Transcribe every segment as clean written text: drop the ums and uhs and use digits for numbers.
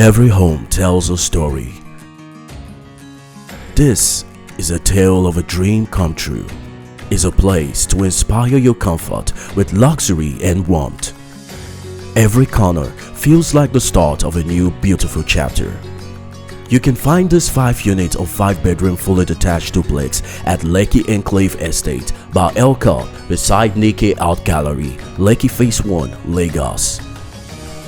Every home tells a story. This is a tale of a dream come true. It's a place to inspire your comfort with luxury and warmth. Every corner feels like the start of a new beautiful chapter. You can find this 5-unit or 5-bedroom fully detached duplex at Lekki Enclave Estate by Elka beside Nikkei Art Gallery, Lekki Phase 1, Lagos.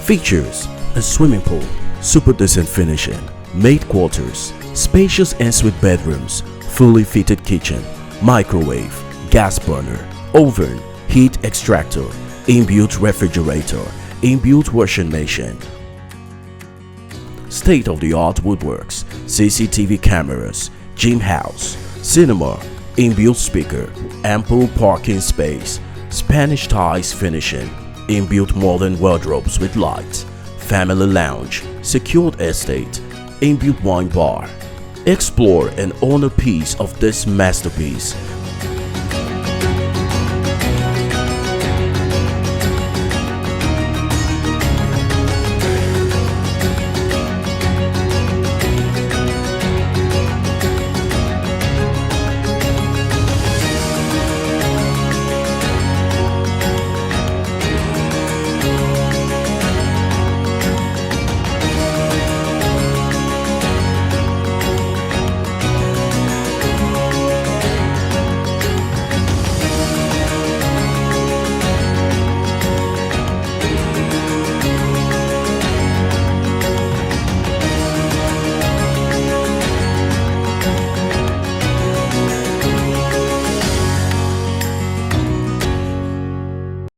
Features a swimming pool, super decent finishing, maid quarters, spacious ensuite bedrooms, fully fitted kitchen, microwave, gas burner, oven, heat extractor, inbuilt refrigerator, inbuilt washing machine. State-of-the-art woodworks, CCTV cameras, gym house, cinema, inbuilt speaker, ample parking space, Spanish tiles finishing, inbuilt modern wardrobes with lights, family lounge, secured estate, inbuilt wine bar. Explore and own a piece of this masterpiece